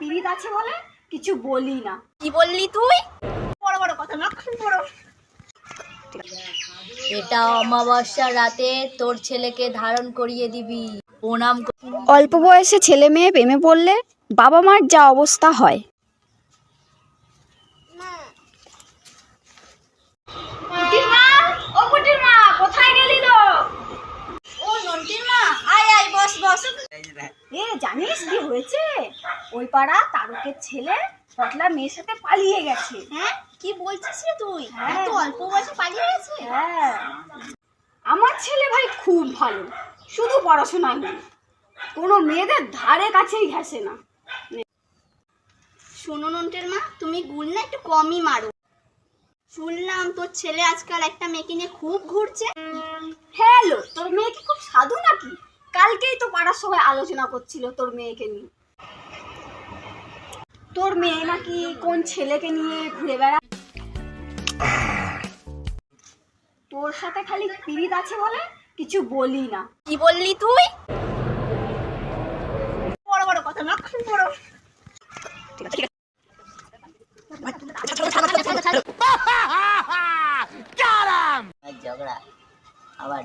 পিরিত আছে বলে কিছু বলি না। কি বললি তুই? বড় বড় কথা না, বড়। এটা অমাবস্যার রাতে তোর ছেলেকে ধারণ করিয়ে দিবি, প্রণাম। অল্প বয়সে ছেলে মেয়ে প্রেমে পড়লে বাবা মার যা অবস্থা হয়। কুটির মা, ও কুটির মা, কোথায় গেলি লো? ও নন্টির মা, আয় আয়, বস বস। এ জানিস কি হয়েছে? ওই পাড়া তারকের ছেলে পটলা মেয়ের সাথে পালিয়ে গেছে। হ্যাঁ, কি বলছিস রে তুই? হ্যাঁ। এত অল্প বয়সে পালিয়ে গেছে? হ্যাঁ, আমার ছেলে ভাই খুব ভালো, শুধু পড়াশোনায় না, কোনো মেয়েদের ধারে কাছেই ঘেঁষে না। শোনো নন্টের মা, তুমি গুল না একটু কমই মারো। শুনলাম তোর ছেলে আজকাল একটা মেয়েকে নিয়ে খুব ঘুরছে। হ্যালো, তোর মেয়ে কি খুব সাধু নাকি? কালকেই তো পাড়ার সবাই আলোচনা করছিল তোর মেয়েকে নিয়ে। তোর মেয়ে নাকি কোন ছেলেকে নিয়ে ঘুরে বেড়া। তোর সাথে খালি পিরিত আছে বলে কিছু বলি না। কি বললি তুই? বড় বড় কথা না, বড়। ঝগড়া আবার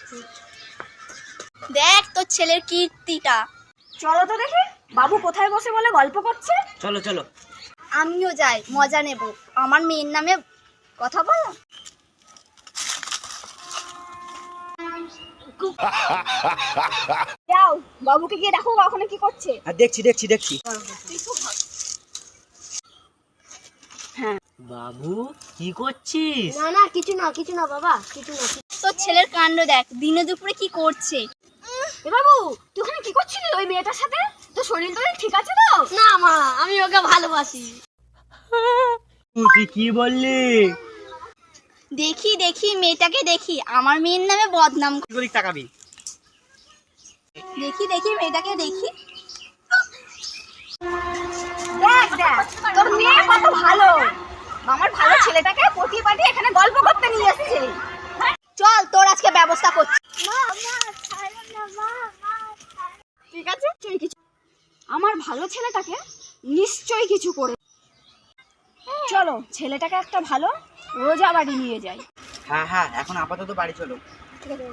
তুই দেখ তোর ছেলের কীর্তিটা। চলো তো দেখি বাবু কোথায় বসে বলে গল্প করছে। চলো চলো। আমিও যাই, মজা নেব। আমার মেয়ের নামে কথা বলো। যাও বাবুকে গিয়ে দেখো ওখানে কি করছে। দেখছি দেখছি দেখছি। হ্যাঁ, বাবু কি করছিস? না না, কিছু না বাবা, কিছু না। তোর ছেলের কাণ্ড দেখ, দিনে দুপুরে কি করছে। এ বাবু, তুই ওখানে কি করছিলি ওই মেয়েটার সাথে? তোর শরীর টরীর ঠিক আছে তো? না মা, আমি ওকে ভালোবাসি। তুই কি বললি? দেখি দেখি মেয়েটাকে দেখি, আমার মেয়ের নামে বদনাম। কি করিস তাকাবি? দেখি দেখি মেয়েটাকে দেখি। দেখ দেখ তোর মেয়ে কত ভালো, আমার ভালো ছেলেটাকে পটিয়ে পাটিয়ে এখানে গল্প করতে নিয়ে এসেছে। চল তোর আজকে ব্যবস্থা করছি। ঠিক আছে, তুই কিছু আমার ভালো ছেলেটাকে নিশ্চয়ই কিছু করে। চলো ছেলেটাকে একটা ভালো রোজা বাড়ি নিয়ে যাই। হ্যাঁ হ্যাঁ, এখন আপাতত বাড়ি চলো। ঠিক আছে।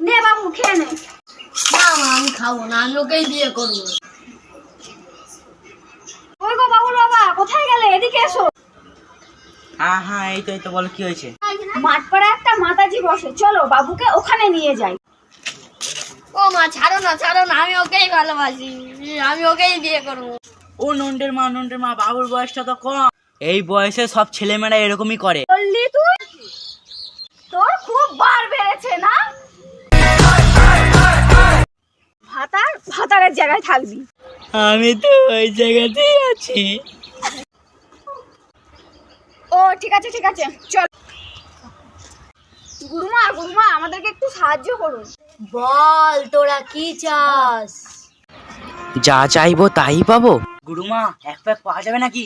নে বাবু খেয়ে নে। না মা, আমি খাবো না, আমি ওকেই বিয়ে করবো। ওই গো বাবুর বাবা, কোথায় গেলে? এদিকে এসো। হ্যাঁ হ্যাঁ, এই তো বলো কি হয়েছে? মাঠপাড়ায় একটা মাতাজি বসে, চলো বাবুকে ওখানে নিয়ে যাই। ও মা, ছাড়ো না, আমি ওকেই ভালোবাসি, আমি ওকেই বিয়ে করবো। ও নন্টের মা, বাবুর বয়সটা তো কম। এই বয়সে সব ছেলেমেয়েরা এরকমই করে। বললি তুই? তোর খুব বার বেড়েছে না? ভাতারের জায়গায় থাকবি। আমি তো ওই জায়গাতেই আছি। ও ঠিক আছে চল। গুরুমা আমাদেরকে একটু সাহায্য করুন। বল তোরা কি চাস? যা চাইবো তাই পাবো। গুরুমা, এক প্যাক পাওয়া যাবে নাকি?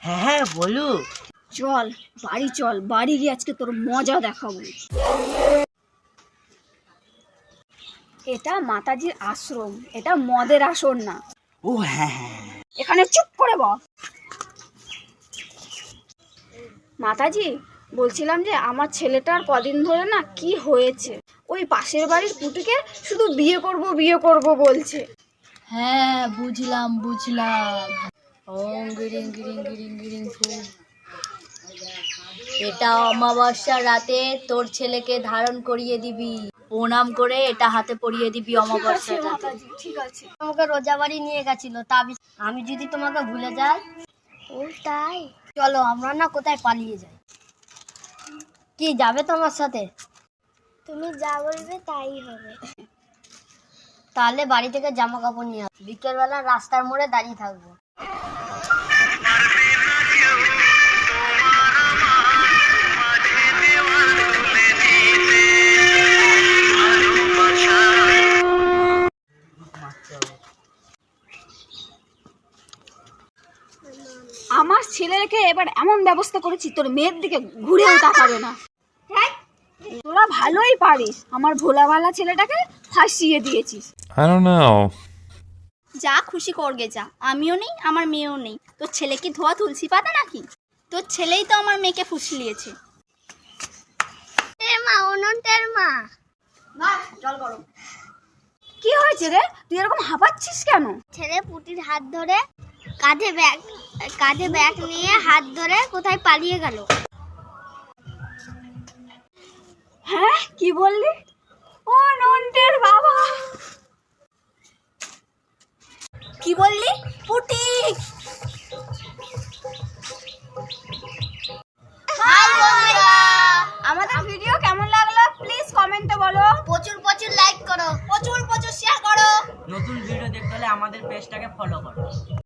হ্যাঁ হ্যাঁ বলু। চল বাড়ি গিয়ে আজকে তোর মজা দেখাবো। এটা মাতাজির আশ্রম, এটা মদের আসর না। ও হ্যাঁ হ্যাঁ। এখানে চুপ করে বস। মাতাজি, বলছিলাম যে আমার ছেলেটার কদিন ধরে না কি হয়েছে, ওই পাশের বাড়ির পুটিকে শুধু বিয়ে করব বলছে। হ্যাঁ বুঝলাম। ওম গিরিং গিরিং গিরিং গিরিং ফুল। এটা অমাবস্যার রাতে তোর ছেলেকে ধারণ করিয়ে দিবি, প্রণাম করে এটা হাতে পরিয়ে দিবি অমাবস্যার রাতে। মাতাজি ঠিক আছে। তোমাকে রোজা বাড়ি নিয়ে গেছিল, তা আমি যদি তোমাকে ভুলে যাই? ও তাই, চলো আমরা না কোথায় পালিয়ে যাই। কি যাবে তোমার সাথে? তুমি যা বলবে তাই হবে। তাহলে বাড়ি থেকে জামা কাপড় নিয়ে আসবো, বিকেলবেলা রাস্তার মোড়ে দাঁড়িয়ে থাকবো। এবার এমন ব্যবস্থা করেছি তোর মেয়ের দিকে ঘুরেও তাকাবে না। তোরা ভালোই পারিস, আমার ভোলাওয়ালা ছেলেটাকে ফাঁসিয়ে দিয়েছিস। I don't know. যা খুশি করগে যা, আমিও নেই আমার মেয়েও নেই। তোর ছেলে কি ধোয়া তুলসী পাতা নাকি? তোর ছেলেই তো আমার মেয়েকে ফুসলিয়েছে। মা অনন্তের মা কি হয়েছে রে, তুই এরকম হাঁপাচ্ছিস কেন? ছেলে পুটির হাত ধরে কাঁধে ব্যাগ নিয়ে হাত ধরে কোথায় পালিয়ে গেল। হ্যাঁ কি বললি? ও নন্টের বাবা। কি বললি? পুটি। আমাদের ভিডিও কেমন লাগলো প্লিজ কমেন্টে বলো। প্রচুর প্রচুর লাইক করো, প্রচুর প্রচুর শেয়ার করো। নতুন ভিডিও দেখতে হলে আমাদের পেজটাকে ফলো করো।